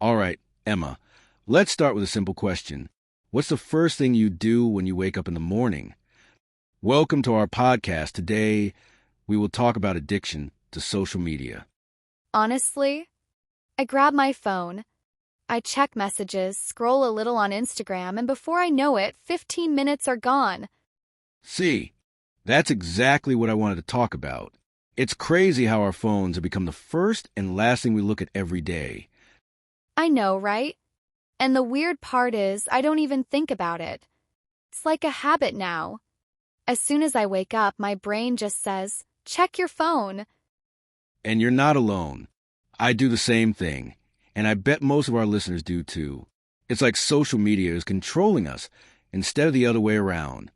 All right, Emma, let's start with a simple question. What's the first thing you do when you wake up in the morning? Welcome to our podcast. Today, we will talk about addiction to social media. Honestly, I grab my phone. I check messages, scroll a little on Instagram, and before I know it, 15 minutes are gone. See, that's exactly what I wanted to talk about. It's crazy how our phones have become the first and last thing we look at every day. I know, right? And the weird part is, I don't even think about it. It's like a habit now. As soon as I wake up, my brain just says, check your phone. And you're not alone. I do the same thing, and I bet most of our listeners do too. It's like social media is controlling us instead of the other way around.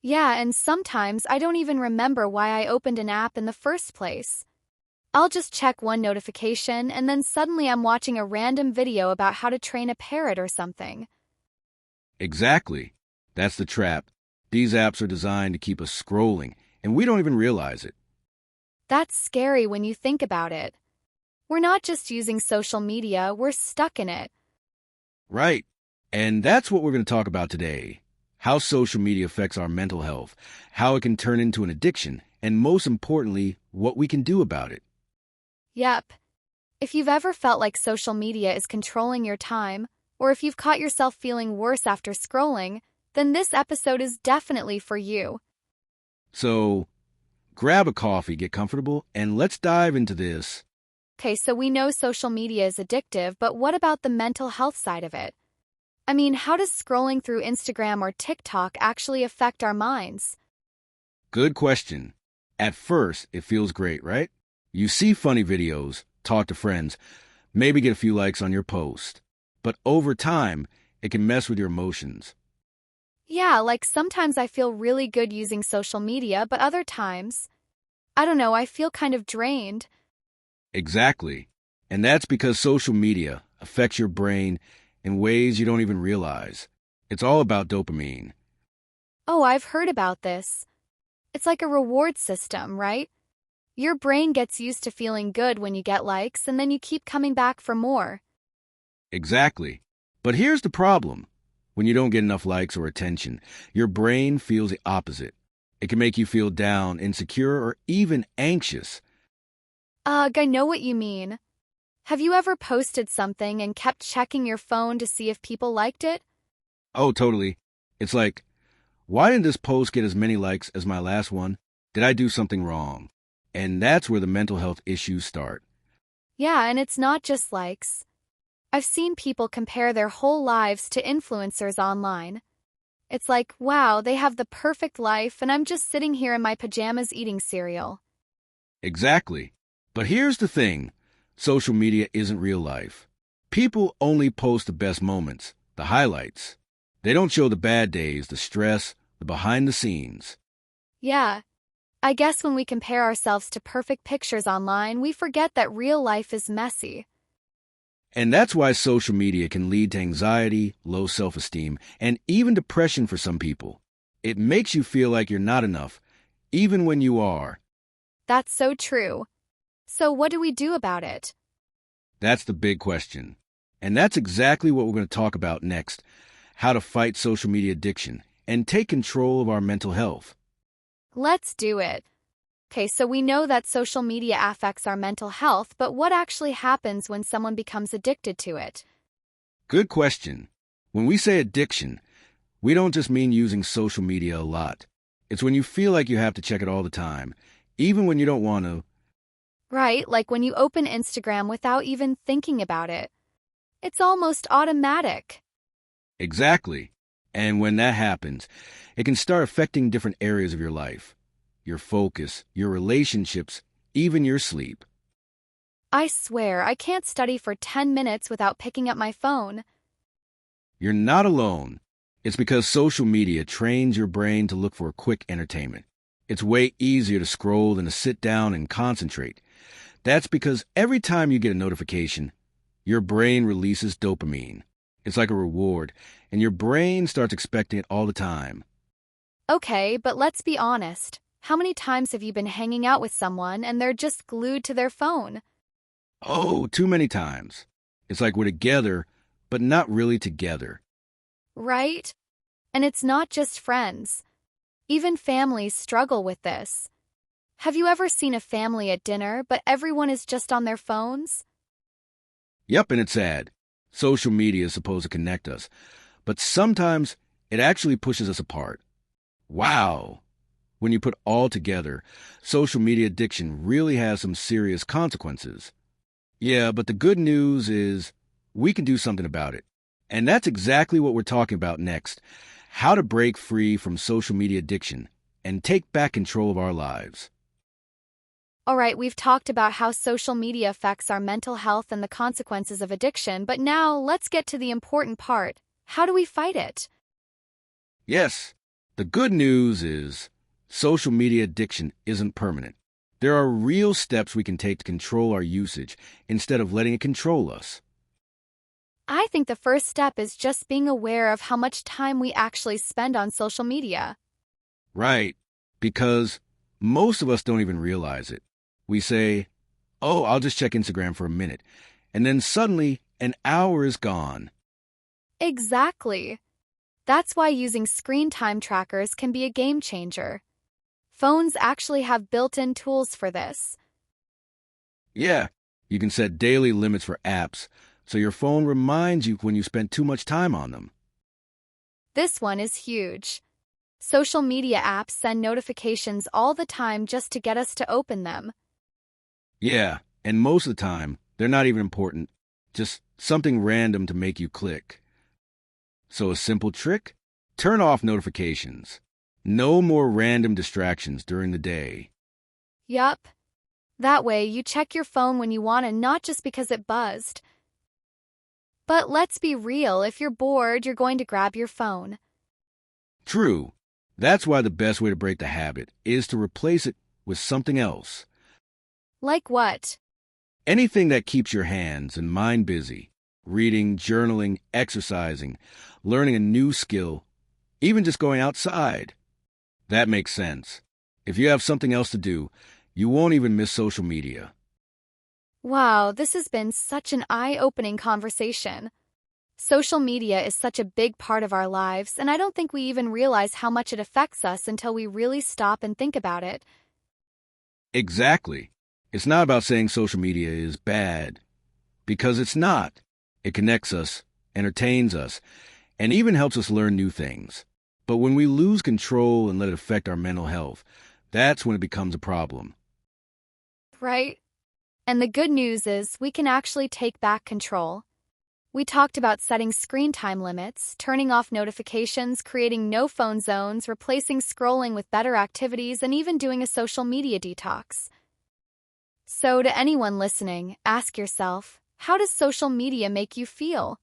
Yeah, and sometimes I don't even remember why I opened an app in the first place. I'll just check one notification, and then suddenly I'm watching a random video about how to train a parrot or something. Exactly. That's the trap. These apps are designed to keep us scrolling, and we don't even realize it. That's scary when you think about it. We're not just using social media, we're stuck in it. Right. And that's what we're going to talk about today. How social media affects our mental health, how it can turn into an addiction, and most importantly, what we can do about it. Yep. If you've ever felt like social media is controlling your time, or if you've caught yourself feeling worse after scrolling, then this episode is definitely for you. So, grab a coffee, get comfortable, and let's dive into this. Okay, so we know social media is addictive, but what about the mental health side of it? I mean, how does scrolling through Instagram or TikTok actually affect our minds? Good question. At first, it feels great, right? You see funny videos, talk to friends, maybe get a few likes on your post. But over time, it can mess with your emotions. Yeah, like sometimes I feel really good using social media, but other times, I don't know, I feel kind of drained. Exactly. And that's because social media affects your brain in ways you don't even realize. It's all about dopamine. Oh, I've heard about this. It's like a reward system, right? Your brain gets used to feeling good when you get likes, and then you keep coming back for more. Exactly. But here's the problem. When you don't get enough likes or attention, your brain feels the opposite. It can make you feel down, insecure, or even anxious. Ugh, I know what you mean. Have you ever posted something and kept checking your phone to see if people liked it? Oh, totally. It's like, why didn't this post get as many likes as my last one? Did I do something wrong? And that's where the mental health issues start. Yeah, and it's not just likes. I've seen people compare their whole lives to influencers online. It's like, wow, they have the perfect life, and I'm just sitting here in my pajamas eating cereal. Exactly. But here's the thing. Social media isn't real life. People only post the best moments, the highlights. They don't show the bad days, the stress, the behind the scenes. Yeah, I guess when we compare ourselves to perfect pictures online, we forget that real life is messy. And that's why social media can lead to anxiety, low self-esteem, and even depression for some people. It makes you feel like you're not enough, even when you are. That's so true. So what do we do about it? That's the big question. And that's exactly what we're going to talk about next. How to fight social media addiction and take control of our mental health. Let's do it. Okay, so we know that social media affects our mental health, but what actually happens when someone becomes addicted to it? Good question. When we say addiction, we don't just mean using social media a lot. It's when you feel like you have to check it all the time, even when you don't want to. Right, like when you open Instagram without even thinking about it. It's almost automatic. Exactly. And when that happens, it can start affecting different areas of your life. Your focus, your relationships, even your sleep. I swear, I can't study for 10 minutes without picking up my phone. You're not alone. It's because social media trains your brain to look for quick entertainment. It's way easier to scroll than to sit down and concentrate. That's because every time you get a notification, your brain releases dopamine. It's like a reward, and your brain starts expecting it all the time. Okay, but let's be honest. How many times have you been hanging out with someone and they're just glued to their phone? Oh, too many times. It's like we're together, but not really together. Right? And it's not just friends. Even families struggle with this. Have you ever seen a family at dinner, but everyone is just on their phones? Yep, and it's sad. Social media is supposed to connect us, but sometimes it actually pushes us apart. Wow! When you put all together, social media addiction really has some serious consequences. Yeah, but the good news is we can do something about it. And that's exactly what we're talking about next: how to break free from social media addiction and take back control of our lives. All right, we've talked about how social media affects our mental health and the consequences of addiction, but now let's get to the important part. How do we fight it? Yes, the good news is social media addiction isn't permanent. There are real steps we can take to control our usage instead of letting it control us. I think the first step is just being aware of how much time we actually spend on social media. Right, because most of us don't even realize it. We say, oh, I'll just check Instagram for a minute, and then suddenly an hour is gone. Exactly. That's why using screen time trackers can be a game changer. Phones actually have built-in tools for this. Yeah, you can set daily limits for apps, so your phone reminds you when you spent too much time on them. This one is huge. Social media apps send notifications all the time just to get us to open them. Yeah, and most of the time, they're not even important, just something random to make you click. So a simple trick? Turn off notifications. No more random distractions during the day. Yup. That way, you check your phone when you want and not just because it buzzed. But let's be real, if you're bored, you're going to grab your phone. True. That's why the best way to break the habit is to replace it with something else. Like what? Anything that keeps your hands and mind busy. Reading, journaling, exercising, learning a new skill, even just going outside. That makes sense. If you have something else to do, you won't even miss social media. Wow, this has been such an eye-opening conversation. Social media is such a big part of our lives, and I don't think we even realize how much it affects us until we really stop and think about it. Exactly. It's not about saying social media is bad, because it's not. It connects us, entertains us, and even helps us learn new things. But when we lose control and let it affect our mental health, that's when it becomes a problem. Right? And the good news is we can actually take back control. We talked about setting screen time limits, turning off notifications, creating no-phone zones, replacing scrolling with better activities, and even doing a social media detox. So to anyone listening, ask yourself, how does social media make you feel?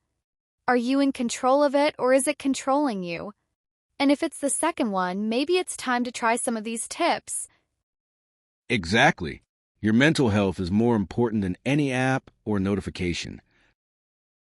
Are you in control of it, or is it controlling you? And if it's the second one, maybe it's time to try some of these tips. Exactly. Your mental health is more important than any app or notification.